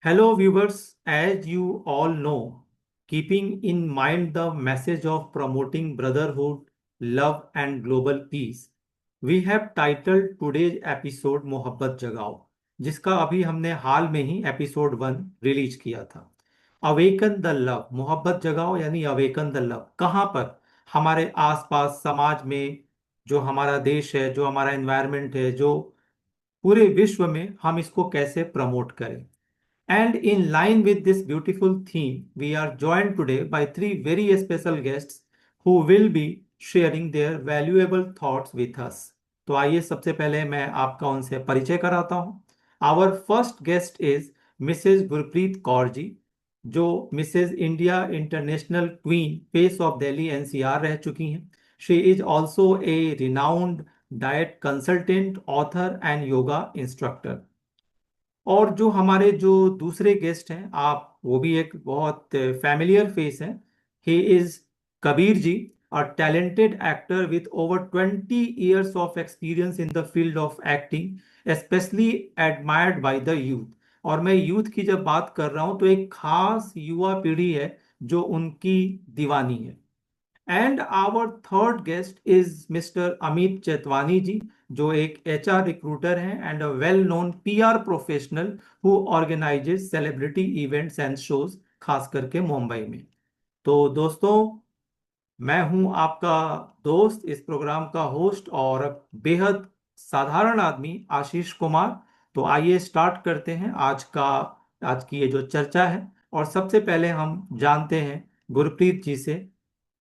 Hello, viewers. As you all know, keeping in mind the message of promoting brotherhood, love, and global peace, we have titled today's episode मोहब्बत जगाओ, जिसका अभी हमने हाल में ही episode 1 release किया था। Awaken the love, मोहब्बत जगाओ यानी अवेकन द लव। कहाँ पर? हमारे आसपास समाज में, जो हमारा देश है, जो हमारा एनवायरनमेंट है, जो पूरे विश्व में हम इसको कैसे प्रमोट करें। And in line with this beautiful theme, we are joined today by three very special guests who will be sharing their valuable thoughts with us. तो आइए सबसे पहले मैं आपका उनसे परिचय कराता हूँ। Our first guest is Mrs Gurpreet Kaur ji, जो Mrs India international queen face of Delhi NCR रह चुकी हैं। She is also a renowned diet consultant, author and yoga instructor. और जो हमारे जो दूसरे गेस्ट हैं, आप वो भी एक बहुत फैमिलियर फेस हैं। He is Kabir ji, a talented actor with over 20 years of experience in the field of acting, specially admired by the youth. और मैं यूथ की जब बात कर रहा हूं तो एक खास युवा पीढ़ी है जो उनकी दीवानी है। And our third guest is Mr Amit Chetwani ji, जो एक एचआर रिक्रूटर हैं and a well known PR professional who organises celebrity events and shows, खास करके मुंबई में। तो दोस्तों, मैं हूं आपका दोस्त, इस प्रोग्राम का होस्ट और बेहद साधारण आदमी आशीष कुमार। तो आइए स्टार्ट करते हैं आज की ये जो चर्चा है। और सबसे पहले हम जानते हैं गुरप्रीत जी से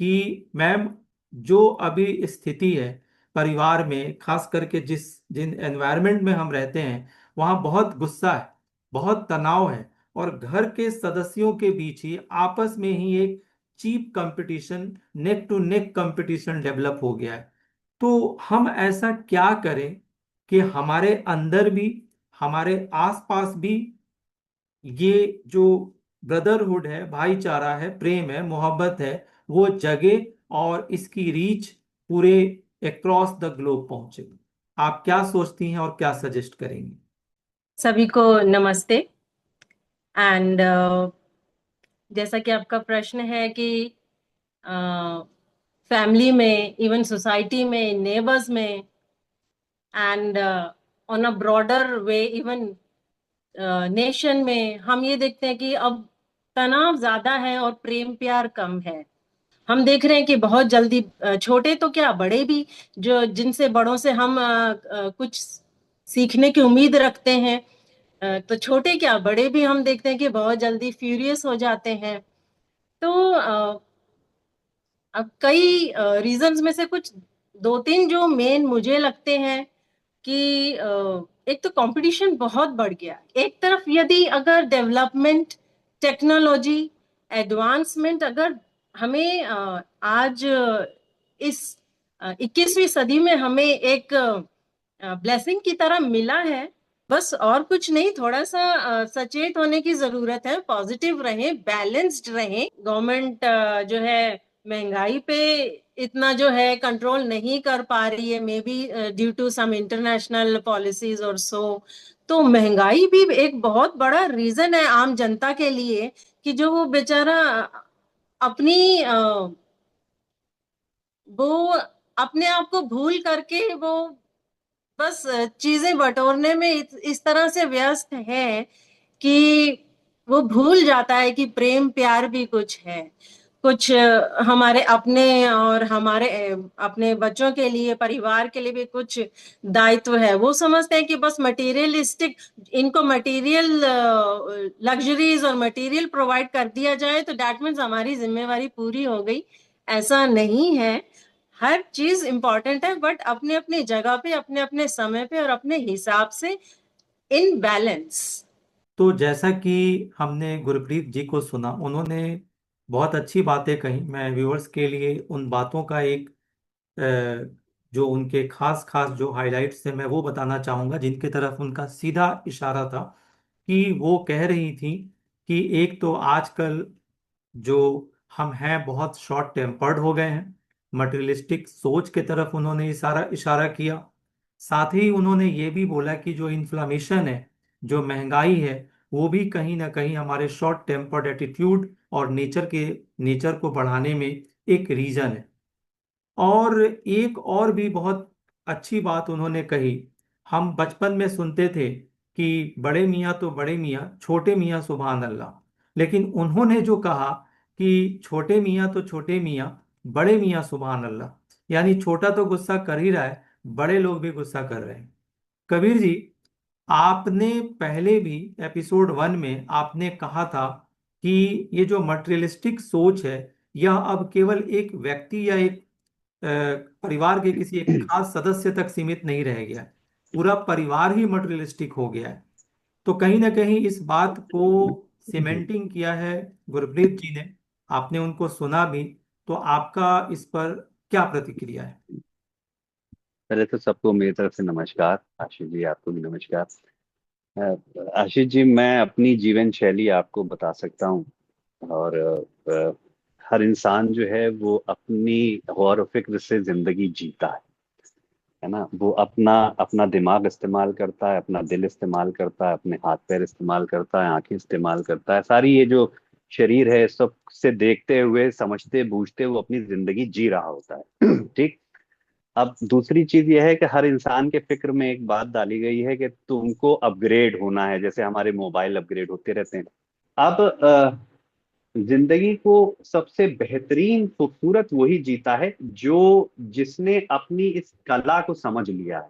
कि मैम, जो अभी स्थिति है परिवार में, खास करके जिन एनवायरनमेंट में हम रहते हैं, वहाँ बहुत गुस्सा है, बहुत तनाव है, और घर के सदस्यों के बीच ही आपस में ही एक cheap competition, neck to neck competition develop हो गया है। तो हम ऐसा क्या करें कि हमारे अंदर भी, हमारे आसपास भी ये जो ब्रदरहुड है, भाईचारा है, प्रेम है, मोहब्बत है, वो जगे और इसकी रीच पूरे अक्रॉस द ग्लोब पहुंचे। आप क्या सोचती हैं और क्या सजेस्ट करेंगी? सभी को नमस्ते। एंड जैसा कि आपका प्रश्न है कि फैमिली में, इवन सोसाइटी में, नेबर्स में, and on a broader way, even nation में, हम ये देखते हैं कि अब तनाव ज्यादा है और प्रेम प्यार कम है। हम देख रहे हैं कि बहुत जल्दी छोटे तो क्या, बड़े भी, जो जिनसे बड़ों से हम कुछ सीखने की उम्मीद रखते हैं, तो छोटे क्या, बड़े भी हम देखते हैं कि बहुत जल्दी फ्यूरियस हो जाते हैं। तो अब कई रीजंस में से कुछ दो तीन जो मेन मुझे लगते हैं कि एक तो कंपटीशन बहुत बढ़ गया। एक तरफ यदि अगर डेवलपमेंट, टेक्नोलॉजी, एडवांसमेंट अगर हमें आज इस 21वीं सदी में हमें एक ब्लेसिंग की तरह मिला है, बस और कुछ नहीं, थोड़ा सा सचेत होने की जरूरत है, पॉजिटिव रहें, बैलेंस्ड रहें। गवर्नमेंट जो है महंगाई पे इतना जो है कंट्रोल नहीं कर पा रही है, maybe due to some international policies और सो। तो महंगाई भी एक बहुत बड़ा रीजन है आम जनता के लिए कि जो वो बेचारा अपनी वो अपने आप को भूल करके वो बस चीजें बटोरने में इस तरह से व्यस्त है कि वो भूल जाता है कि प्रेम प्यार भी कुछ है। कुछ हमारे अपने और हमारे अपने बच्चों के लिए, परिवार के लिए भी कुछ दायित्व है। वो समझते हैं कि बस मटेरियलिस्टिक, इनको मटेरियल लग्जरीज और मटेरियल प्रोवाइड कर दिया जाए तो दैट मीन्स हमारी जिम्मेवारी पूरी हो गई। ऐसा नहीं है, हर चीज इंपॉर्टेंट है, बट अपने अपनी जगह पे, अपने अपने समय पे और अपने हिसाब से, इन बैलेंस। तो जैसा कि हमने गुरप्रीत जी को सुना, उन्होंने बहुत अच्छी बातें कही। मैं व्यूअर्स के लिए उन बातों का एक जो उनके खास खास जो हाइलाइट्स थे, मैं वो बताना चाहूंगा, जिनके तरफ उनका सीधा इशारा था। कि वो कह रही थी कि एक तो आजकल जो हम हैं बहुत शॉर्ट टेम्पर्ड हो गए हैं, मटेरियलिस्टिक सोच के तरफ उन्होंने इशारा इशारा किया। साथ ही उन्होंने ये भी बोला कि जो इन्फ्लेमेशन है, जो महंगाई है, वो भी कहीं ना कहीं हमारे शॉर्ट टेम्पर्ड एटीट्यूड और नेचर को बढ़ाने में एक रीजन है। और एक और भी बहुत अच्छी बात उन्होंने कही। हम बचपन में सुनते थे कि बड़े मियाँ तो बड़े मियाँ, छोटे मियाँ सुभान अल्लाह। लेकिन उन्होंने जो कहा कि छोटे मियाँ तो छोटे मियाँ, बड़े मियाँ सुभान अल्लाह, यानी छोटा तो गुस्सा कर ही रहा है, बड़े लोग भी गुस्सा कर रहे हैं। कबीर जी, आपने पहले भी एपिसोड 1 में आपने कहा था कि ये जो मटेरियलिस्टिक सोच है, यह अब केवल एक व्यक्ति या एक अ, परिवार के किसी एक खास सदस्य तक सीमित नहीं रह गया है। पूरा परिवार ही मटेरियलिस्टिक हो गया है। तो कहीं ना कहीं इस बात को सीमेंटिंग किया है गुरप्रीत जी ने। आपने उनको सुना भी। तो आपका इस पर क्या प्रतिक्रिया है? पहले तो सबको मेरी तरफ से नमस्कार। आशीष जी, आपको भी नमस्कार। आशीष जी, मैं अपनी जीवन शैली आपको बता सकता हूँ। और हर इंसान जो है वो अपनी गौर व फिक्र से जिंदगी जीता है ना। वो अपना अपना दिमाग इस्तेमाल करता है, अपना दिल इस्तेमाल करता है, अपने हाथ पैर इस्तेमाल करता है, आंखें इस्तेमाल करता है। सारी ये जो शरीर है, सब से देखते हुए समझते बूझते वो अपनी जिंदगी जी रहा होता है। ठीक। अब दूसरी चीज यह है कि हर इंसान के फिक्र में एक बात डाली गई है कि तुमको अपग्रेड होना है, जैसे हमारे मोबाइल अपग्रेड होते रहते हैं। अब जिंदगी को सबसे बेहतरीन खूबसूरत वही जीता है जो जिसने अपनी इस कला को समझ लिया है।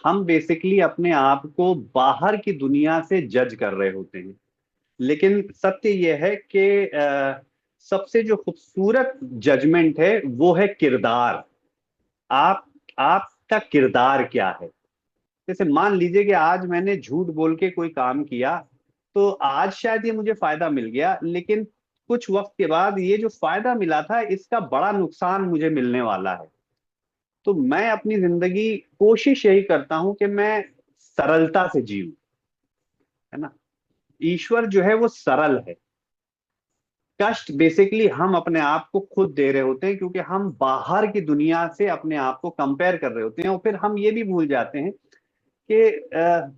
हम बेसिकली अपने आप को बाहर की दुनिया से जज कर रहे होते हैं, लेकिन सत्य यह है कि सबसे जो खूबसूरत जजमेंट है वो है किरदार। आप आपका किरदार क्या है। जैसे मान लीजिए कि आज मैंने झूठ बोल के कोई काम किया, तो आज शायद ये मुझे फायदा मिल गया, लेकिन कुछ वक्त के बाद ये जो फायदा मिला था इसका बड़ा नुकसान मुझे मिलने वाला है। तो मैं अपनी जिंदगी कोशिश यही करता हूं कि मैं सरलता से जीऊं, है ना। ईश्वर जो है वो सरल है। कष्ट बेसिकली हम अपने आप को खुद दे रहे होते हैं, क्योंकि हम बाहर की दुनिया से अपने आप को कंपेयर कर रहे होते हैं, और फिर हम ये भी भूल जाते हैं कि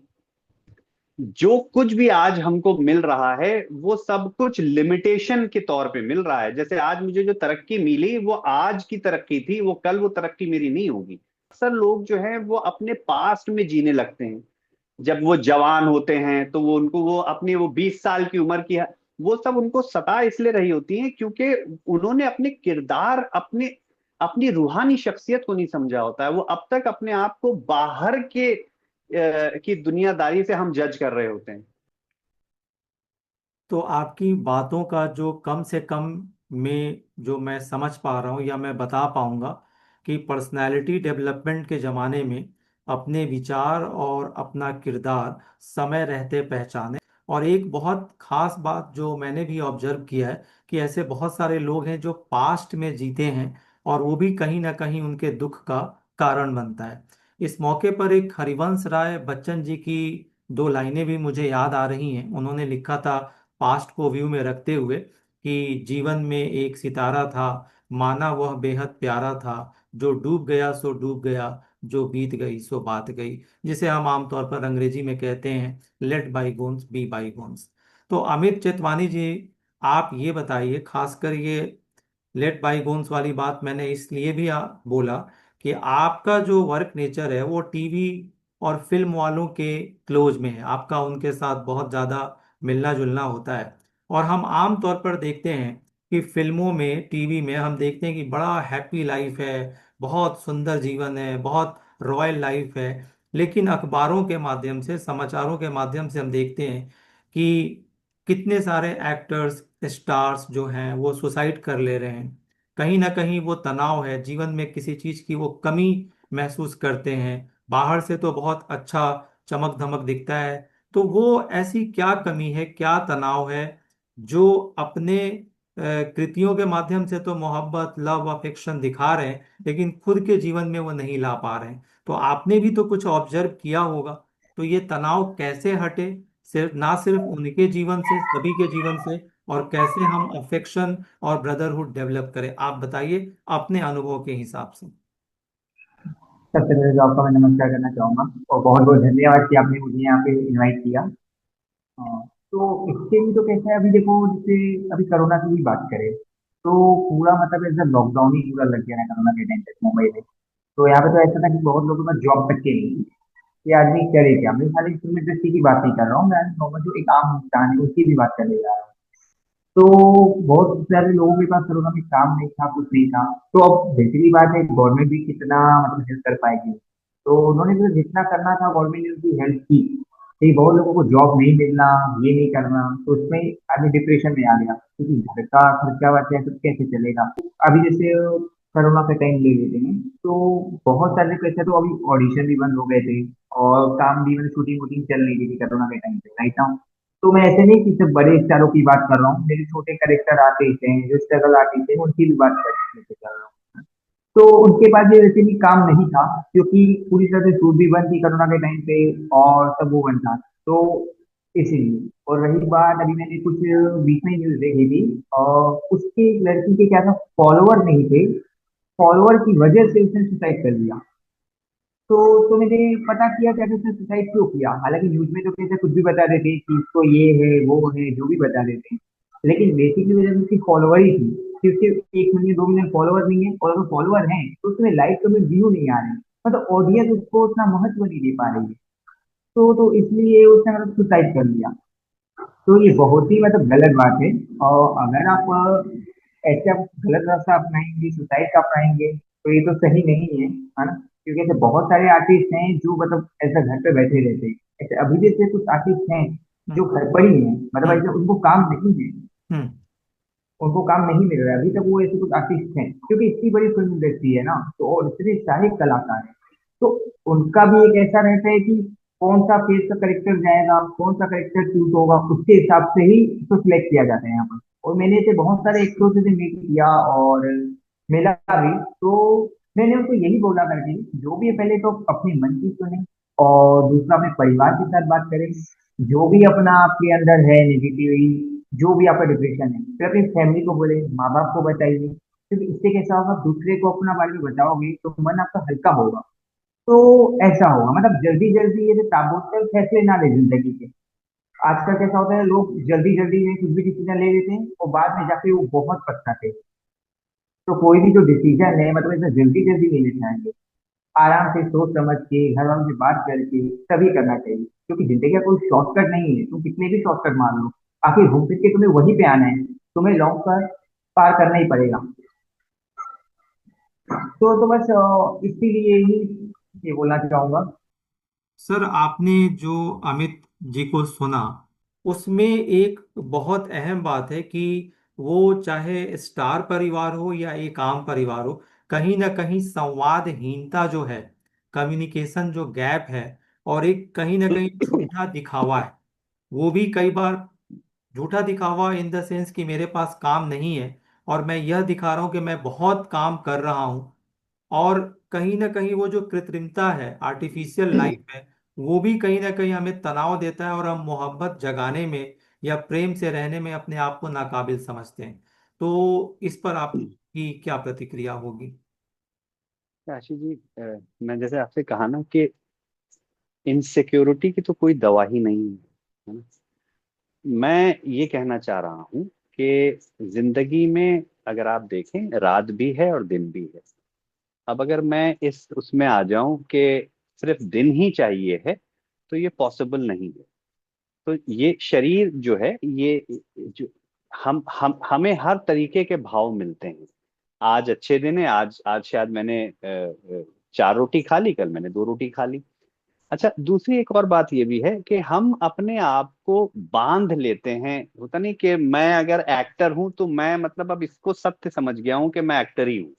जो कुछ भी आज हमको मिल रहा है वो सब कुछ लिमिटेशन के तौर पे मिल रहा है। जैसे आज मुझे जो तरक्की मिली वो आज की तरक्की थी, वो कल वो तरक्की मेरी नहीं होगी। अक्सर लोग जो हैं वो अपने पास्ट में जीने लगते हैं। जब वो जवान होते हैं तो वो उनको वो अपनी वो 20 साल की उम्र की वो सब उनको सता इसलिए रही होती है क्योंकि उन्होंने अपने किरदार, अपने अपनी रूहानी शख्सियत को नहीं समझा होता है। वो अब तक अपने आप को बाहर के की दुनियादारी से हम जज कर रहे होते हैं। तो आपकी बातों का जो कम से कम में जो मैं समझ पा रहा हूँ या मैं बता पाऊंगा कि पर्सनालिटी डेवलपमेंट के ज़माने में अपने विचार और अपना किरदार समय रहते पहचाने। और एक बहुत खास बात जो मैंने भी ऑब्जर्व किया है कि ऐसे बहुत सारे लोग हैं जो पास्ट में जीते हैं, और वो भी कहीं ना कहीं उनके दुख का कारण बनता है। इस मौके पर एक हरिवंश राय बच्चन जी की दो लाइनें भी मुझे याद आ रही हैं। उन्होंने लिखा था, पास्ट को व्यू में रखते हुए, कि जीवन में एक सितारा था, माना वह बेहद प्यारा था, जो डूब गया सो डूब गया, जो बीत गई सो बात गई। जिसे हम आमतौर पर अंग्रेजी में कहते हैं, लेट बाईगोन्स बी बाईगोन्स। तो अमित चेतवानी जी, आप ये बताइए, खासकर ये लेट बाईगोन्स वाली बात मैंने इसलिए भी बोला कि आपका जो वर्क नेचर है वो टीवी और फिल्म वालों के क्लोज में है। आपका उनके साथ बहुत ज़्यादा मिलना जुलना होता है। और हम आम तौर पर देखते हैं कि फिल्मों में, टीवी में हम देखते हैं कि बड़ा हैप्पी लाइफ है, बहुत सुंदर जीवन है, बहुत रॉयल लाइफ है। लेकिन अखबारों के माध्यम से, समाचारों के माध्यम से हम देखते हैं कि कितने सारे एक्टर्स, स्टार्स जो हैं वो सुसाइड कर ले रहे हैं। कहीं ना कहीं वो तनाव है, जीवन में किसी चीज की वो कमी महसूस करते हैं। बाहर से तो बहुत अच्छा चमक धमक दिखता है। तो वो ऐसी क्या कमी है, क्या तनाव है, जो अपने कृतियों के माध्यम से तो मोहब्बत, लव, अफेक्शन दिखा रहे हैं, लेकिन खुद के जीवन में वो नहीं ला पा रहे हैं। तो आपने भी तो कुछ ऑब्जर्व किया होगा। तो ये तनाव कैसे हटे, सिर्फ ना सिर्फ उनके जीवन से, सभी के जीवन से, और कैसे हम अफेक्शन और ब्रदरहुड डेवलप करें, आप बताइए अपने अनुभव के हिसाब से। सबसे पहले तो आपका मैं नमस्कार करना चाहूँगा और बहुत बहुत धन्यवाद कि आपने मुझे यहाँ पे इनवाइट किया। तो इसके लिए तो कैसे है, अभी देखो जैसे अभी कोरोना की भी बात करें तो पूरा मतलब ऐसा लॉकडाउन ही पूरा लग गया ना कोरोना के टाइम तक मुंबई में। तो यहाँ पे तो ऐसा था कि बहुत लोगों का जॉब तक के नहीं थी। ये आदमी करे क्या, मैं खाली फिल्म इंडस्ट्री की बात नहीं कर रहा हूँ, मैं नॉर्मल जो एक आम इंसान है उसकी भी बात करने जा रहा हूँ। तो बहुत सारे लोगों के पास कोरोना में काम नहीं था, कुछ नहीं था। तो अब बेसिकली बात है गवर्नमेंट भी कितना मतलब हेल्प कर पाएगी। तो उन्होंने तो जितना करना था गवर्नमेंट ने उनकी हेल्प की। तो बहुत लोगों को जॉब नहीं मिलना, ये नहीं करना, तो उसमें आदमी डिप्रेशन में आ गया क्योंकि घर का खर्चा वर्चा सब कैसे चलेगा। अभी जैसे कोरोना का टाइम ले लेते हैं तो बहुत सारे कैसे तो अभी ऑडिशन भी बंद हो गए थे और काम भी मतलब शूटिंग वूटिंग चल नहीं रही थी कोरोना के टाइम पे, राइट नाउ। तो मैं ऐसे नहीं कि सिर्फ बड़े स्टारों की बात कर रहा हूँ, मेरे छोटे करेक्टर आर्टिस्ट हैं जो स्ट्रगल आर्टिस्ट हैं उनकी भी बात कर रहा हूँ। तो उनके पास ये वैसे भी काम नहीं था क्योंकि पूरी तरह से शूट भी बंद थी कोरोना के टाइम पे और सब वो बंद था। तो इसीलिए, और रही बात अभी मैंने कुछ बीच में न्यूज देखी थी और उसकी लड़की के क्या था, फॉलोवर नहीं थे, फॉलोवर की वजह से उसने सुसाइड कर लिया। तो मैंने पता किया क्या उसने सुसाइड क्यों किया। हालांकि न्यूज में तो कैसे कुछ भी बता देते हैं कि इसको ये है वो है जो भी बता देते हैं, लेकिन बेसिकली वजह से उसकी फॉलोवर ही थी कि उसके 1 मिलियन 2 मिलियन फॉलोवर नहीं है, और अगर फॉलोवर हैं तो उसमें लाइक कमेंट व्यू नहीं आ रहे हैं, मतलब ऑडियंस उसको उतना महत्व नहीं दे पा रही है। तो इसलिए उसने मतलब सुसाइड कर लिया। तो ये बहुत ही मतलब गलत बात है। और अगर आप ऐसे आप गलत रास्ता अपनाएंगे, सुसाइड का अपनाएंगे, तो ये तो सही नहीं है ना। क्योंकि ऐसे बहुत सारे आर्टिस्ट हैं जो मतलब ऐसे घर पे बैठे रहते हैं। ऐसे अभी जैसे कुछ आर्टिस्ट हैं जो हम्म। घर पर ही हैं, मतलब हम्म। ऐसे उनको काम नहीं है, हम्म। उनको काम नहीं मिल रहा है अभी तक, वो ऐसे कुछ आर्टिस्ट हैं क्योंकि इतनी बड़ी फिल्म इंडस्ट्री है ना, तो और इतने सारे कलाकार हैं। तो उनका भी एक ऐसा रहता है कि कौन सा फेस का करेक्टर जाएगा, कौन सा करेक्टर शूट होगा, उसके हिसाब से ही उसको सिलेक्ट किया जाता है यहाँ पर। और मैंने ऐसे बहुत सारे एक्टरों से मीट किया और मिला भी। तो मैंने उनको यही बोला करके, जो भी है पहले तो अपने मन की सुने और दूसरा अपने परिवार के साथ बात करें। जो भी अपना आपके अंदर है नेगेटिविटी, जो भी आपका डिप्रेशन है, फिर अपनी फैमिली को बोले, माँ बाप को बताइए, क्योंकि इससे कैसा होगा, दूसरे को अपना बारे में बताओगे तो मन आपका हल्का होगा। तो ऐसा होगा, मतलब जल्दी जल्दी ये ताबड़तोड़ फैसले ना ले जिंदगी के। आजकल कैसा होता है, लोग जल्दी जल्दी में कुछ भी डिसीजन ले लेते हैं और बाद में जाके वो बहुत पछताते हैं। तो कोई भी जो डिसीजन है मतलब ऐसा जल्दी जल्दी नहीं लेना चाहिए, आराम से सोच समझ के घर वालों से बात करके तभी करना चाहिए, क्योंकि जिंदगी का कोई शॉर्टकट नहीं है। तुम कितने भी शॉर्टकट मार लो, आखिर घूम फिर के तुम्हें वहीं पे आना है, तुम्हें लॉन्ग कर पार करना ही पड़ेगा। तो बस इसीलिए ही ये बोलना चाहूंगा। सर, आपने जो अमित जी को सुना, उसमें एक बहुत अहम बात है कि वो चाहे स्टार परिवार हो या एक आम परिवार हो, कहीं ना कहीं संवादहीनता जो है, कम्युनिकेशन जो गैप है, और एक कहीं ना कहीं झूठा दिखावा है। वो भी कई बार झूठा दिखावा इन द सेंस कि मेरे पास काम नहीं है और मैं यह दिखा रहा हूं कि मैं बहुत काम कर रहा हूं। और कहीं ना कहीं वो जो कृत्रिमता है, आर्टिफिशियल लाइफ है, वो भी कहीं ना कहीं हमें तनाव देता है और हम मोहब्बत जगाने में या प्रेम से रहने में अपने आप को नाकाबिल समझते हैं। तो इस पर आपकी क्या प्रतिक्रिया होगी? आशीष जी, मैं जैसे आपसे कहा ना कि इनसिक्योरिटी की तो कोई दवा ही नहीं है ना। मैं ये कहना चाह रहा हूँ कि जिंदगी में अगर आप देखें, रात भी है और दिन भी है। अब अगर मैं इस उसमें आ जाऊं कि सिर्फ दिन ही चाहिए है, तो ये पॉसिबल नहीं है। तो ये शरीर जो है, ये जो हम हमें हर तरीके के भाव मिलते हैं। आज अच्छे दिन है, आज आज शायद मैंने 4 रोटी खा ली, कल मैंने 2 रोटी खा ली। अच्छा, दूसरी एक और बात ये भी है कि हम अपने आप को बांध लेते हैं। होता नहीं कि मैं अगर एक्टर हूं तो मैं मतलब अब इसको सत्य समझ गया हूं कि मैं एक्टर ही हूं।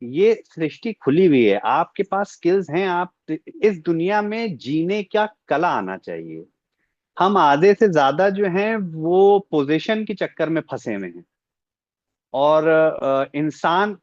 ये सृष्टि खुली हुई है, आपके पास स्किल्स हैं, आप इस दुनिया में जीने क्या कला आना चाहिए। हम आधे से ज्यादा जो हैं वो पोजीशन के चक्कर में फंसे हुए हैं। और इंसान,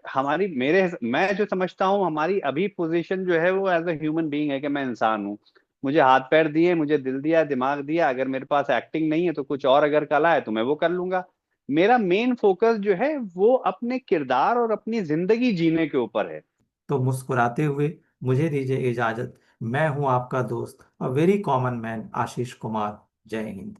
हमारी मेरे मैं जो समझता हूँ हमारी अभी पोजीशन जो है वो एज अ ह्यूमन बीइंग है कि मैं इंसान हूँ। मुझे हाथ पैर दिए, मुझे दिल दिया, दिमाग दिया, अगर मेरे पास एक्टिंग नहीं है तो कुछ और अगर कला है तो मैं वो कर लूंगा। मेरा मेन फोकस जो है वो अपने किरदार और अपनी जिंदगी जीने के ऊपर है। तो मुस्कुराते हुए मुझे दीजिए इजाजत। मैं हूं आपका दोस्त, a very common man, Ashish Kumar. जय हिंद।